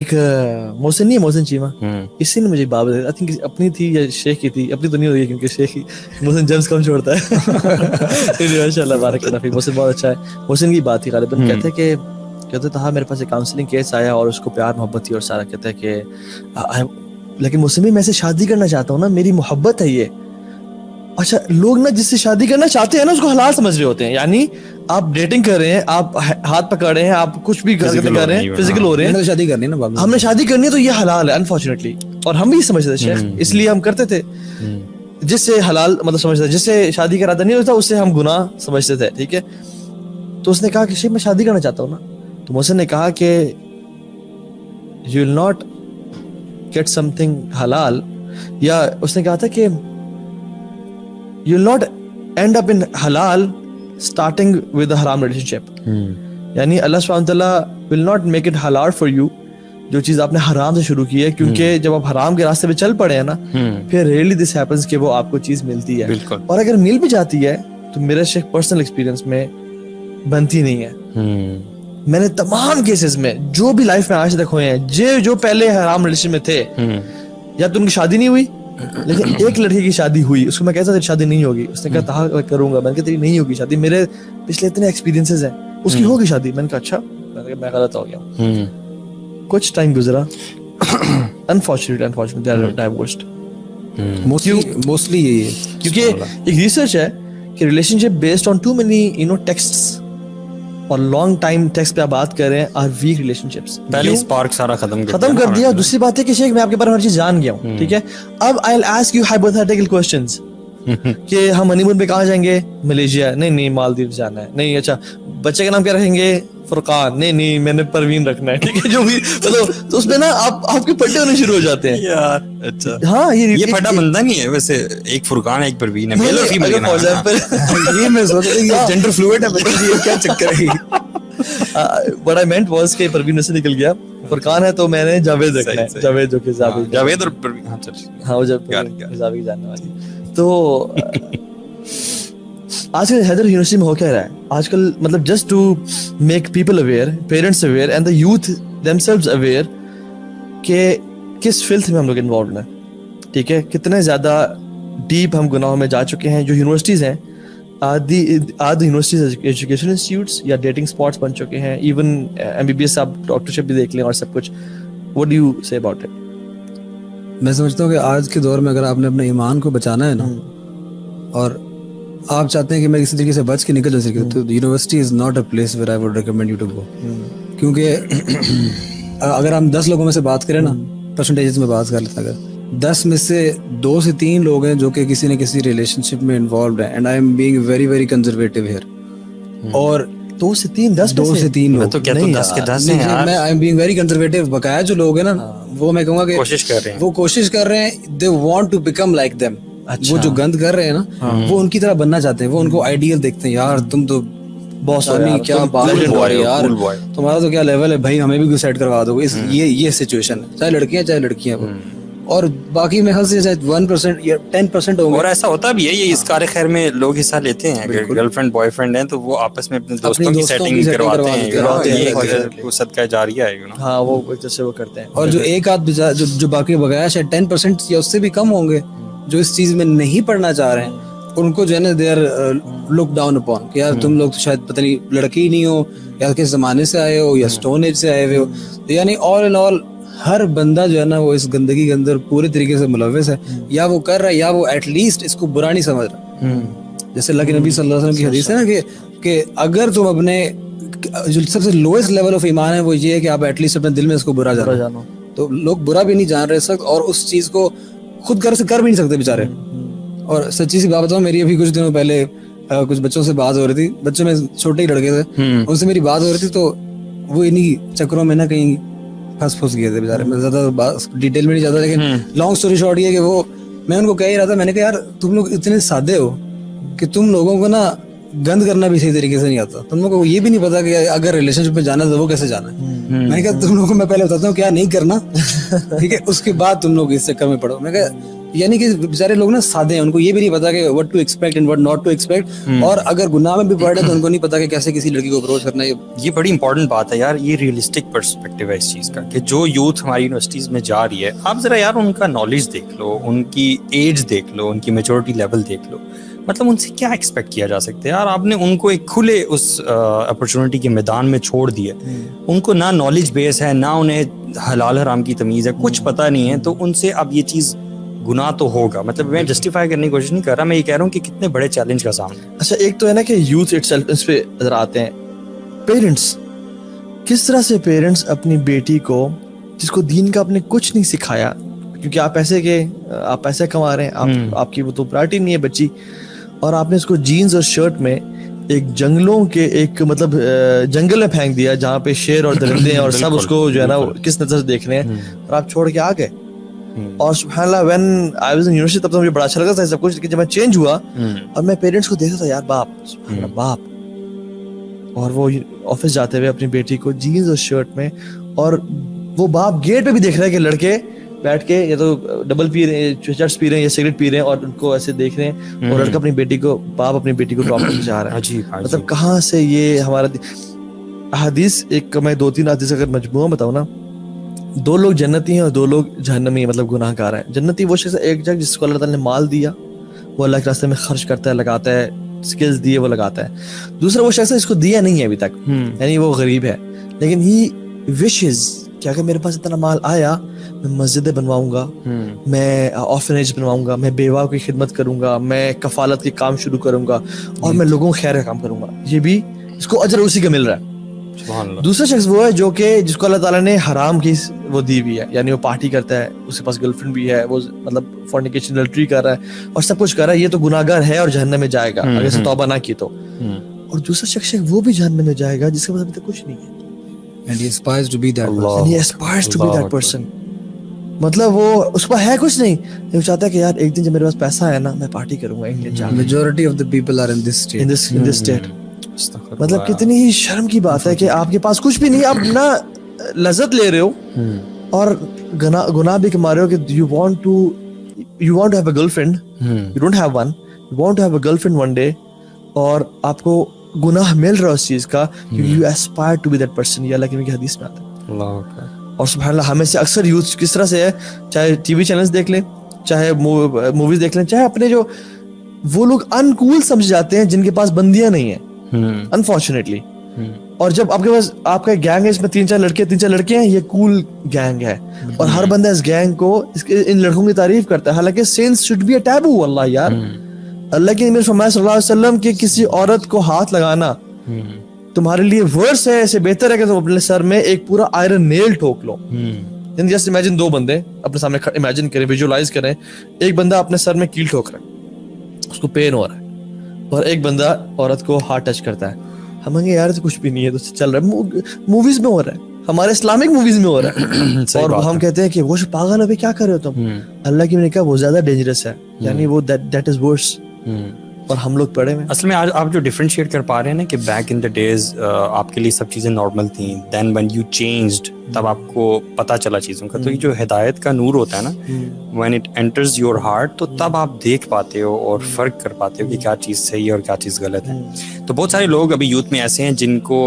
ایک محسن نہیں ہے, محسن چیمہ, اسی نے مجھے بات بتائی, آئی تھنک اپنی تھی یا شیخ کی تھی, اپنی تو نہیں ہوئی کیونکہ شیخ ہی محسن جمس کم چھوڑتا ہے. ماشاء اللہ بارک اللہ فیک, محسن بہت اچھا ہے. محسن کی بات تھی غالباً, کہتے تھا میرے پاس ایک کاؤنسلنگ کیس آیا اور اس کو پیار محبت تھی اور سارا, کہتا ہے کہ لیکن محسن میں سے شادی کرنا چاہتا ہوں نا, میری محبت ہے یہ. اچھا, لوگ نا جس سے شادی کرنا چاہتے ہیں نا اس کو حلال سمجھ رہے ہوتے ہیں, یعنی آپ ڈیٹنگ کر رہے ہیں, آپ ہاتھ پکڑ رہے ہیں, آپ کچھ بھی کر رہے ہیں, فزیکل ہو رہے ہیں, شادی کرنی ہے نا, ہم نے شادی کرنی ہے تو یہ حلال ہے انفارچونیٹلی. اور ہم بھی سمجھتے تھے شیخ, اس لیے ہم کرتے تھے. جس سے حلال مطلب سمجھتے تھے, جس سے شادی کا ارادہ نہیں ہوتا اس سے ہم گناہ سمجھتے تھے, ٹھیک ہے. تو اس نے کہا کہ شیخ میں شادی کرنا چاہتا ہوں نا. تو محسن نے کہا کہ you will not get something حلال, یا اس نے کہا تھا کہ you will not end up in halal starting with a haram relationship. یعنی اللہ سبحانہ وتعالیٰ will not make it halal for you جو چیز آپ نے حرام سے شروع کی ہے, کیونکہ جب آپ حرام کے راستے پہ چل پڑے ہیں نا, پھر ریئرلی دس ہیپنس کہ وہ آپ کو چیز ملتی ہے. اور اگر مل بھی جاتی ہے تو میرے شیخ پرسنل ایکسپیرینس میں بنتی نہیں ہے. میں نے تمام کیسز میں جو بھی لائف میں آج تک ہوئے ہیں, جو پہلے حرام ریلیشن میں تھے, یا تو ان کی شادی نہیں ہوئی, لیکن ایک لڑکی کی شادی ہوئی. اس کو میں کہتا تیری شادی نہیں ہوگی, اس نے کہا تھا کروں گا. میں نے کہا تیری نہیں ہوگی شادی, میرے پچھلے اتنے ایکسپیرینسز ہیں, اس کی ہوگی شادی. میں نے کہا اچھا, میں غلط ہو گیا. کچھ ٹائم گزرا, انفارچونیٹلی ڈائیورسڈ. موسٹلی یہی ہے, کیونکہ ایک ریسرچ ہے کہ relationship based on too many texts اور لانگ ٹائم ٹیکسٹ پہ آپ بات کر رہے ہیں, آر ویک ریلیشن شپس. پہلے اسپارک سارا ختم کر دیا. دوسری بات ہے کہ شیخ میں آپ کے بارے میں ہر چیز جان گیا ہوں, ٹھیک ہے. اب I will ask you hypothetical questions کہ ہم ہنی مون پہ کہاں جائیں گے, ملیشیا, نہیں مالدیو جانا ہے, نہیں اچھا بچے کا نام کیا رکھیں گے, فرقان, نہیں میں نے پروین رکھنا ہے, ٹھیک ہے. جو بھی مطلب تو اس میں نا آپ کے پٹے ہونے شروع ہو جاتے ہیں یار. اچھا ہاں, یہ پھٹا بنتا نہیں ہے ویسے, ایک فرقان ایک پروین ہے, میل اور فیمیل یہ میں سوچ رہا جنڈر فلوئڈ ہے, کیا چکر ہے. What I meant was کہ پروین سے نکل گیا, فرقان ہے تو میں نے جاوید رکھنا ہے, جاوید جو کہ جاوید اور پروین, ہاں وہ جب حزابی جاننے والی. تو آج کل حیدر یونیورسٹی میں ہو کیا رہا ہے آج کل, مطلب just to make people aware, parents aware and the youth themselves aware کہ کس فلتھ میں ہم لوگ انوالوڈ ہیں, ٹھیک ہے. کتنے زیادہ ڈیپ ہم گناہوں میں جا چکے ہیں. جو یونیورسٹیز ہیں, آدھی یونیورسٹیز ایجوکیشن انسٹیٹیوٹس یا ڈیٹنگ اسپاٹس بن چکے ہیں. ایون MBBS آپ ڈاکٹرشپ بھی دیکھ لیں اور سب کچھ. What do you say about it? میں سمجھتا ہوں کہ آج کے دور میں اگر آپ نے اپنے ایمان کو بچانا ہے نا, اور آپ چاہتے ہیں کہ میں کسی طریقے سے بچ کے نکل جا تو university is not a place where I would recommend you to go. کیونکہ اگر ہم 10 لوگوں میں سے بات کریں نا, پرسنٹیجز میں بات کر لیتے ہیں, اگر 10 میں سے 2 سے 3 لوگ ہیں جو کہ کسی نہ کسی ریلیشن شپ میں انوالوڈ ہیں, and I am being very very conservative here, اور 2 سے 3 10 2 سے 3 لوگ تو کیا تو 10 کے 10 ہیں یار. میں آئی ایم بینگ ویری کنزرویٹو. بقایا جو لوگ ہیں نا, وہ میں کہوں گا کہ وہ کوشش کر رہے ہیں, they want to become like them. وہ جو گند کر رہے ہیں نا, وہ ان کی طرح بننا چاہتے ہیں, وہ ان کو آئیڈیل دیکھتے ہیں. یار تم تو باس ہو یار, کیا بات ہے یار, تمہارا تو کیا لیول ہے بھائی, ہمیں بھی سیٹ کروا دو. یہ سچویشن ہے, چاہے لڑکیاں چاہے لڑکیاں. اور باقی میں خیال سے 1% یا 10% ہوں گے. اور ایسا ہوتا بھی ہے, یہ اس کار خیر میں لوگ حصہ لیتے ہیں. گرل فرینڈ بوائے فرینڈ ہیں تو وہ آپس میں اپنے دوستوں کی سیٹنگ کرواتے ہیں, وہ صدقہ جاریہ ہے. ہاں وہ جیسے وہ کرتے ہیں. اور جو ایک آدھ جو باقی بغیر شاید 10% یا اس سے بھی کم ہوں گے جو اس چیز میں نہیں پڑھنا چاہ رہے ہیں, ان کو جو ہے نا they are look down upon کہ یار تم لوگ تو شاید پتہ نہیں لڑکی ہی نہیں ہو, یا کس زمانے سے آئے ہو, یا اسٹون ایج سے آئے ہوئے ہو. یعنی آل ان آل ہر بندہ جو ہے نا وہ اس گندگی کے اندر پورے طریقے سے ملوث ہے, یا وہ کر رہا ہے یا وہ ایٹ لیسٹ اس کو برا نہیں سمجھ رہا. جیسے اللہ کے نبی صلی اللہ علیہ وسلم کی حدیث ہے نا کہ اگر تم اپنے جو سب سے لوئسٹ لیول آف ایمان ہے وہ یہ ہے کہ آپ ایٹ لیسٹ اپنے دل میں اس کو برا جانو. تو لوگ برا بھی نہیں جان رہے سخت, اور اس چیز کو خود کر بھی نہیں سکتے بیچارے. اور سچی سی بات بتاؤں, میری ابھی کچھ دنوں پہلے کچھ بچوں سے بات ہو رہی تھی, بچوں میں چھوٹے ہی لڑکے تھے, ان سے میری بات ہو رہی تھی, تو وہ انہی چکروں میں نا کہیں پھنس گئے تھے بیچارے. میں زیادہ ڈیٹیل میں نہیں جاتا, لیکن لانگ اسٹوری شارٹ یہ کہ وہ, میں ان کو کہہ ہی رہا تھا, میں نے کہا یار تم لوگ اتنے سادے ہو کہ تم لوگوں کو نا گند کرنا بھی صحیح طریقے سے نہیں آتا. تم لوگوں کو یہ بھی نہیں پتا کہ اگر ریلیشن شپ میں جانا تو وہ کیسے جانا ہے. میں نے کہا تم لوگوں کو میں پہلے بتاتا ہوں کیا نہیں کرنا, ٹھیک ہے, اس کے بعد تم لوگ اس چکر میں پڑو. میں کہا یعنی کہ بیچارے لوگ نا سادے ہیں, ان کو یہ بھی نہیں پتا کہ what to expect and what not to expect, اور اگر گناہ میں بھی پڑ رہے تو ان کو نہیں پتا کہ کیسے کسی لڑکی کو اپروچ کرنا ہے. یہ بڑی امپورٹنٹ بات ہے یار, یہ ریئلسٹک پرسپیکٹیو ہے اس چیز کا کہ جو یوتھ ہماری یونیورسٹیز میں جا رہی ہے, آپ ذرا یار ان کا نالج دیکھ لو, ان کی ایج دیکھ لو, ان کی میچورٹی لیول دیکھ لو. مطلب ان سے کیا ایکسپیکٹ کیا جا سکتا ہے یار, آپ نے ان کو ایک کھلے اس اپرچونٹی کے میدان میں چھوڑ دیا, ان کو نہ نالج بیس ہے, نہ انہیں حلال حرام کی تمیز ہے, کچھ پتہ نہیں ہے, تو ان سے اب یہ چیز گناہ تو ہوگا. مطلب میں جسٹیفائی کرنے کی کوشش نہیں کر رہا, میں یہ کہہ رہا ہوں کہ کتنے بڑے چیلنج کا سامنا. اچھا ایک تو ہے نا کہ یوتھ اٹ سیلف, اس پہ نظر آتے ہیں پیرنٹس, کس طرح سے پیرنٹس اپنی بیٹی کو جس کو دین کا آپ نے کچھ نہیں سکھایا, کیونکہ آپ پیسے کما رہے ہیں, آپ کی وہ تو پرائرٹی نہیں ہے بچی, اور آپ نے اس کو جینز اور شرٹ میں ایک جنگلوں کے ایک مطلب جنگل میں پھینک دیا جہاں پہ شیر اور درندے ہیں اور سب اس کو جو ہے نا کس نظر سے دیکھ رہے ہیں, اور آپ چھوڑ کے آ گئے. اور سبحان اللہ when I was in university تب تو مجھے بڑا اچھا لگا تھا سب کچھ, لیکن جب میں چینج ہوا اور میں پیرنٹس کو دیکھتا تھا یار باپ, اور وہ آفس جاتے ہوئے اپنی بیٹی کو جینز اور شرٹ میں, اور وہ باپ گیٹ پہ بھی دیکھ رہا ہے کہ لڑکے بیٹھ کے یا تو ڈبل پی رہے ہیں, چرس پی رہے ہیں یا سگریٹ پی رہے ہیں, اور ان کو ایسے دیکھ رہے ہیں, اور لڑکا باپ اپنی بیٹی کو ڈراپ کرنے جا رہا ہے. مطلب کہاں سے یہ ہمارا حدیث, ایک میں 2-3 حدیث اگر مجموعہ بتاؤں نا, 2 لوگ جنتی ہیں اور 2 لوگ جہنمی, مطلب گناہ گار ہیں. جنتی وہ شخص ایک جگہ جس کو اللہ تعالیٰ نے مال دیا, وہ اللہ کے راستے میں خرچ کرتا ہے, لگاتا ہے, سکلز دیے وہ لگاتا ہے. دوسرا وہ شخص ہے جس کو دیا نہیں ہے ابھی تک, یعنی وہ غریب ہے, لیکن ہی وشز کہ اگر میرے پاس اتنا مال آیا میں مسجدیں بنواؤں گا, میں آرفنیج بنواؤں گا, میں بیواؤں کی خدمت کروں گا, میں کفالت کے کام شروع کروں گا, اور میں لوگوں کو خیر کا کام کروں گا. یہ بھی اس کو اجر اسی کا مل رہا ہے. دوسرا شخص وہ ہے جو کہ جس کو اللہ تعالیٰ نے حرام کی وہ دی ہوئی ہے, یعنی وہ پارٹی کرتا ہے, اس کے پاس گرل فرینڈ بھی ہے, وہ مطلب فورنیکیشن اڈلٹری کر رہا ہے اور سب کچھ کر رہا ہے, یہ تو گناہ گار ہے اور جہنم میں جائے گا اگر اسے توبہ نہ کی تو. اور دوسرا شخص وہ بھی جہنم میں جائے گا جس کے پاس ابھی تک کچھ نہیں ہے, and he aspires to be that person. مطلب وہ اس پہ ہے کچھ نہیں, وہ چاہتا ہے کہ یار ایک دن جب میرے پاس پیسہ ہے نا میں پارٹی کروں گا انگلینڈ جا. Majority of the people are in this state. مطلب کتنی ہی شرم کی بات ہے کہ آپ کے پاس کچھ بھی نہیں, آپ نہ لذت لے رہے ہو اور گناہ بھی کما رہے ہو کہ you want to have a girlfriend, you don't have one, you want to have a girlfriend one day, اور آپ کو گناہ مل رہا ہے اس چیز کا کیونکہ you aspire to be that person. یہ اللہ کی حدیث میں آتا ہے. اللہ اکبر. اور سبحان اللہ ہمیں سے اکثر یوتھ کس طرح سے ہے, چاہے ٹی وی چینلز دیکھ لیں, چاہے موویز دیکھ لیں, چاہے اپنے جو وہ لوگ انکول سمجھ جاتے ہیں جن کے پاس بندیاں نہیں ہیں انفارچونیٹلی, اور جب آپ کے پاس آپ کا گینگ ہے اس میں 3-4 لڑکے ہیں, یہ کول گینگ ہے, اور ہر بندہ اس گینگ کو ان لڑکوں کی تعریف کرتا ہے, حالانکہ sins should be a taboo. واللہ یار اللہ کے نبی فرمایا صلی اللہ علیہ وسلم کہ کسی عورت کو ہاتھ لگانا تمہارے لیے ورس ہے, ایسے بہتر ہے کہ تم اپنے سر میں ایک پورا آئرن نیل ٹھوک لو. جسٹ امیجن 2 بندے اپنے سامنے امیجن کریں, ویژوالائز کریں, ایک بندہ اپنے سر میں کیل ٹھوک رہا ہے, اس کو پین ہو رہا ہے, اور ایک بندہ عورت کو ہاتھ ٹچ کرتا ہے. ہم کہیں یار تو کچھ بھی نہیں ہے, تو چل رہا ہے, موویز میں ہو رہا ہے, ہمارے اسلامک موویز میں ہو رہا ہے, اور ہم کہتے ہیں کہ وہ پاگل ہے, کیا کر رہے ہو تم. اللہ کی نے کہا وہ زیادہ ڈینجرس ہے, یعنی وہ دیٹ از ورس, اور ہم لوگ پڑھے ہوئے. اصل میں آج آپ جو ڈفرینشیٹ کر پا رہے ہیں نا کہ بیک ان دا ڈیز آپ کے لیے سب چیزیں نارمل تھیں, دین وین یو چینجڈ تب آپ کو پتہ چلا چیزوں کا. تو یہ جو ہدایت کا نور ہوتا ہے نا, when it enters your heart, تو تب آپ دیکھ پاتے ہو اور فرق کر پاتے ہو کہ کیا چیز صحیح ہے اور کیا چیز غلط ہے. تو بہت سارے لوگ ابھی یوتھ میں ایسے ہیں جن کو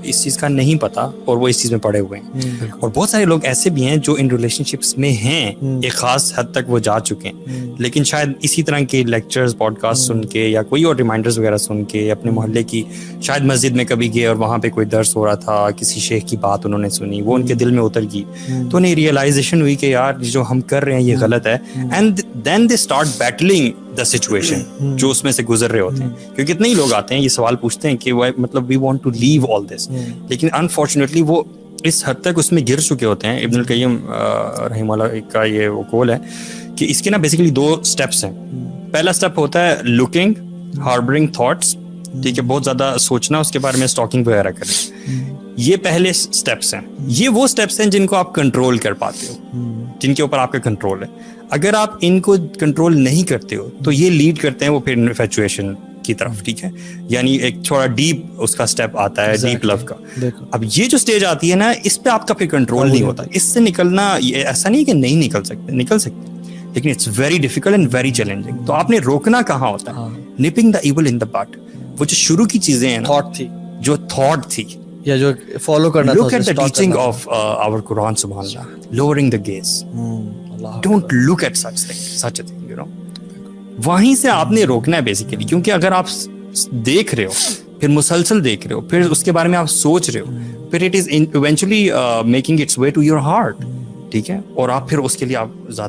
اس چیز کا نہیں پتہ اور وہ اس چیز میں پڑے ہوئے ہیں, اور بہت سارے لوگ ایسے بھی ہیں جو ان ریلیشن شپس میں ہیں, ایک خاص حد تک وہ جا چکے ہیں, لیکن شاید اسی طرح کے لیکچرز پوڈ کاسٹ سن کے یا کوئی اور ریمائنڈرز وغیرہ سن کے, اپنے محلے کی شاید مسجد میں کبھی گئے اور وہاں پہ کوئی درس ہو رہا تھا, کسی شیخ کی بات انہوں نے سنی, وہ ان کے دل میں اتر گئی, تو انہیں ریئلائزیشن ہوئی کہ یار جو ہم کر رہے ہیں یہ غلط ہے, and then they start battling the situation جو اس میں سے گزر رہے ہوتے ہیں. کیونکہ اتنے ہی لوگ آتے ہیں یہ سوال پوچھتے ہیں کہ مطلب وی وانٹ ٹو لیو آل دس, لیکن انفارچونیٹلی وہ اس حد تک اس میں گر چکے ہوتے ہیں. ابن القیم رحمہ اللہ کا یہ وہ قول ہے کہ اس کے نا بیسیکلی 2 اسٹیپس ہیں. پہلا اسٹیپ ہوتا ہے لکنگ, ہاربرنگ تھاٹس, ٹھیک ہے, بہت زیادہ سوچنا, اس کے بارے میں اسٹاکنگ وغیرہ کریں. یہ پہلے اسٹیپس ہیں, یہ وہ اسٹیپس ہیں جن کو آپ کنٹرول کر پاتے ہو, جن کے اوپر آپ کا کنٹرول ہے. اگر آپ ان کو کنٹرول نہیں کرتے ہو تو یہ لیڈ کرتے ہیں وہ پھر انفیچویشن کی طرف, ٹھیک ہے, یعنی ایک تھوڑا ڈیپ اس کا اسٹیپ آتا ہے, ڈیپ لو کا. اب یہ جو اسٹیج آتی ہے نا, اس پہ آپ کا پھر کنٹرول نہیں ہوتا. اس سے نکلنا ایسا نہیں کہ نہیں نکل سکتے, لیکن it's very difficult and very challenging. تو آپ نے روکنا کہاں ہوتا ہے؟ Nipping the evil in the bud. وہ جو شروع کی چیزیں ہیں نا, تھاٹ تھی جو تھاٹ تھی, یا جو فالو کرنا تھا, look at the teaching of our Quran, subhanallah, lowering the gaze. Don't look at such a thing, you know. وہیں سے آپ نے روکنا ہے بیسیکلی, کیونکہ اگر آپ دیکھ رہے ہو, پھر مسلسل دیکھ رہے ہو, پھر اس کے بارے میں آپ سوچ رہے ہو, پھر it is eventually making its way to your heart, ٹھیک ہے, اور آپ پھر اس کے لیے آپ زیادہ